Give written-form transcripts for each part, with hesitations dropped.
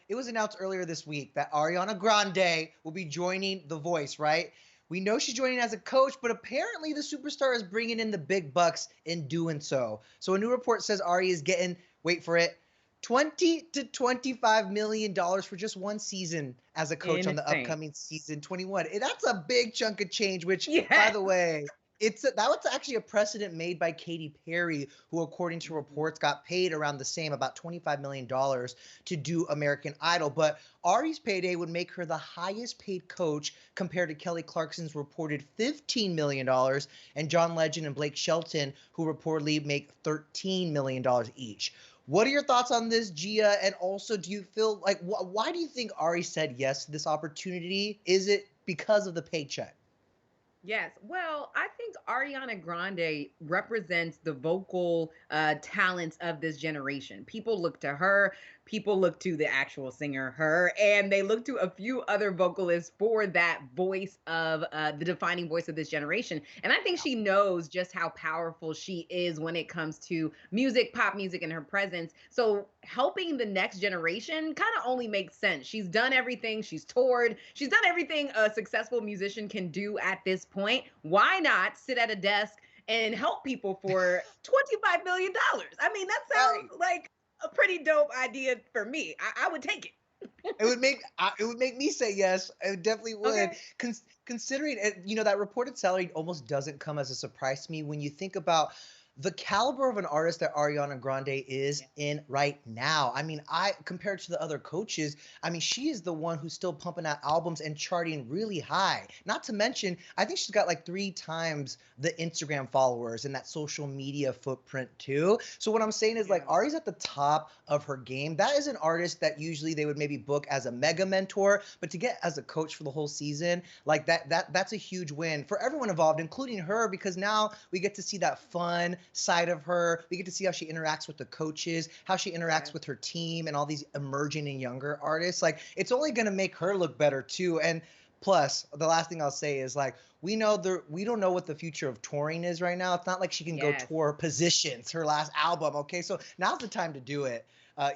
it was announced earlier this week that Ariana Grande will be joining The Voice, right? We know she's joining as a coach, but apparently the superstar is bringing in the big bucks in doing so. So a new report says Ari is getting, wait for it, 20 to 25 million dollars for just one season as a coach on the Insane. upcoming season 21. That's a big chunk of change, which, by Yeah. the way, that was actually a precedent made by Katy Perry, who, according to Mhm. reports, got paid around the same, about $25 million to do American Idol. But Ari's payday would make her the highest paid coach, compared to Kelly Clarkson's reported $15 million and John Legend and Blake Shelton, who reportedly make $13 million each. What are your thoughts on this, Gia? And also, do you feel like, why do you think Ari said yes to this opportunity? Is it because of the paycheck? Yes. Well, I think Ariana Grande represents the vocal talents of this generation. People look to her, people look to the actual singer, her, and they look to a few other vocalists for that voice of the defining voice of this generation. And I think she knows just how powerful she is when it comes to music, pop music, and her presence. So helping the next generation kind of only makes sense. She's done everything, she's toured, she's done everything a successful musician can do at this point. Why not sit at a desk and help people for $25 million? I mean, that Right. sounds like a pretty dope idea for me. I would take it. It would make me say yes. It definitely would. Okay. Considering it, that reported salary almost doesn't come as a surprise to me when you think about the caliber of an artist that Ariana Grande is Yeah. in right now. I mean, I compared to the other coaches, I mean, she is the one who's still pumping out albums and charting really high. Not to mention, I think she's got like 3 times the Instagram followers and that social media footprint too. So what I'm saying is, like, Yeah. Ari's at the top of her game. That is an artist that usually they would maybe book as a mega mentor, but to get as a coach for the whole season, like that's a huge win for everyone involved, including her, because now we get to see that fun side of her. We get to see how she interacts with the coaches, how she interacts Yeah. with her team and all these emerging and younger artists. Like, it's only going to make her look better too. And plus, the last thing I'll say is, like, we don't know what the future of touring is right now. It's not like she can go Yes. tour Positions, her last album. Okay, so now's the time to do it.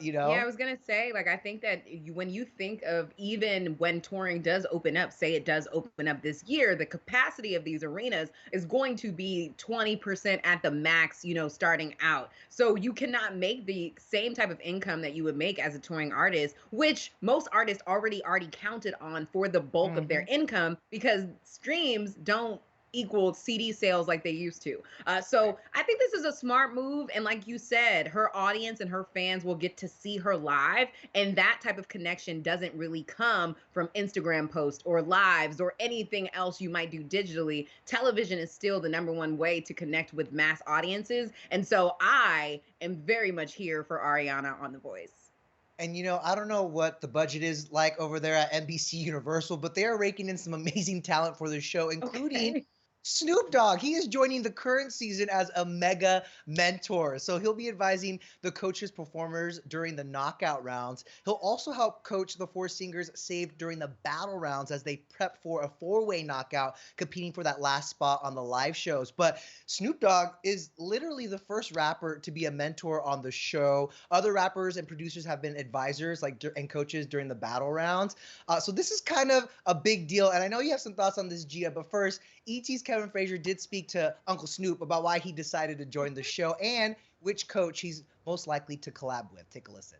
You Yeah, I know. was gonna say, like, I think that when you think of, even when touring does open up, say it does open up this year, the capacity of these arenas is going to be 20% at the max, starting out. So you cannot make the same type of income that you would make as a touring artist, which most artists already counted on for the bulk of their Hmm. income, because streams don't equal CD sales like they used to. So I think this is a smart move. And like you said, her audience and her fans will get to see her live. And that type of connection doesn't really come from Instagram posts or lives or anything else you might do digitally. Television is still the number one way to connect with mass audiences. And so I am very much here for Ariana on The Voice. And I don't know what the budget is like over there at NBC Universal, but they are raking in some amazing talent for the show, including Okay. Snoop Dogg. He is joining the current season as a mega mentor. So he'll be advising the coaches' performers during the knockout rounds. He'll also help coach the four singers saved during the battle rounds as they prep for a four-way knockout, competing for that last spot on the live shows. But Snoop Dogg is literally the first rapper to be a mentor on the show. Other rappers and producers have been advisors, like, and coaches during the battle rounds. So this is kind of a big deal. And I know you have some thoughts on this, Gia, but first, ET's Kevin Frazier did speak to Uncle Snoop about why he decided to join the show and which coach he's most likely to collab with. Take a listen.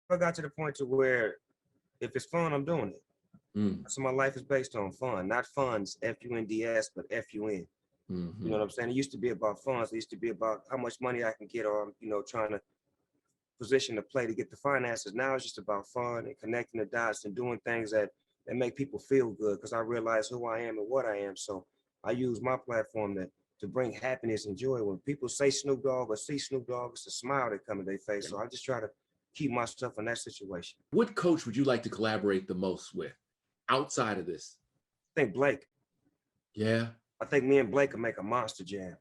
I got to the point to where if it's fun, I'm doing it. Mm, So my life is based on fun, not funds, Funds, but FUN. You know hmm. what I'm saying? It used to be about funds. It used to be about how much money I can get, or trying to position to play to get the finances. Now it's just about fun and connecting the dots and doing things that make people feel good, because I realize who I am and what I am. So I use my platform to bring happiness and joy. When people say Snoop Dogg or see Snoop Dogg, it's a smile that comes to their face. So I just try to keep myself in that situation. What coach would you like to collaborate the most with outside of this? I think Blake. Yeah. I think me and Blake can make a monster jam.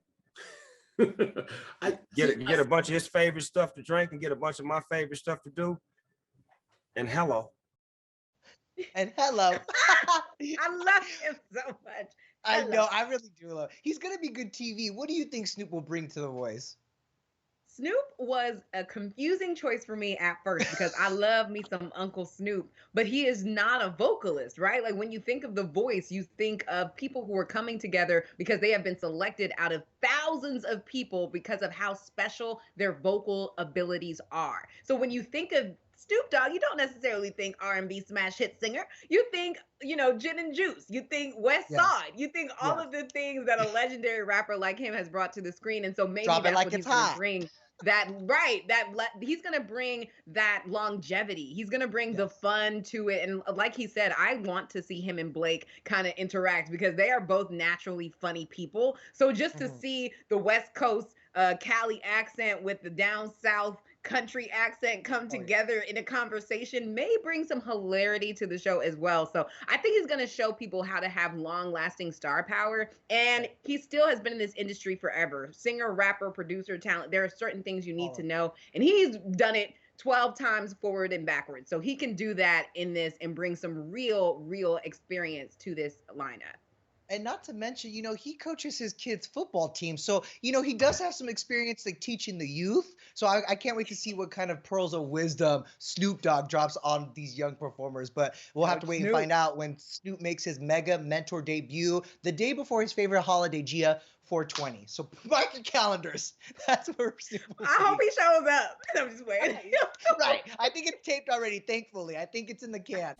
I Get see. get a bunch of his favorite stuff to drink and get a bunch of my favorite stuff to do. And hello. And hello. I love him so much. I Hello. know, I really do love. He's gonna be good TV. What do you think Snoop will bring to The Voice? Snoop was a confusing choice for me at first because I love me some Uncle Snoop, but he is not a vocalist, right? Like when you think of The Voice, you think of people who are coming together because they have been selected out of thousands of people because of how special their vocal abilities are. So when you think of Snoop Dogg, you don't necessarily think R&B smash hit singer. You think, gin and juice. You think West Yes. Side. You think all Yes. of the things that a legendary rapper like him has brought to the screen. And so maybe Drop it that's like what it's he's going to hot. bring. He's going to bring that longevity. He's going to bring the Yes. fun to it. And like he said, I want to see him and Blake kind of interact because they are both naturally funny people. So just to see the West Coast Cali accent with the down south country accent come together in a conversation may bring some hilarity to the show as well. So I think he's going to show people how to have long lasting star power. And he still has been in this industry forever. Singer, rapper, producer, talent. There are certain things you need to know. And he's done it 12 times forward and backwards. So he can do that in this and bring some real experience to this lineup. And not to mention, he coaches his kids' football team. So, he does have some experience like teaching the youth. So I can't wait to see what kind of pearls of wisdom Snoop Dogg drops on these young performers. But we'll have to wait and find out when Snoop makes his mega mentor debut the day before his favorite holiday, Gia, 420. So mark your calendars. That's where Snoop will I be. hope he shows up. I'm just waiting. Right. I think it's taped already, thankfully. I think it's in the can.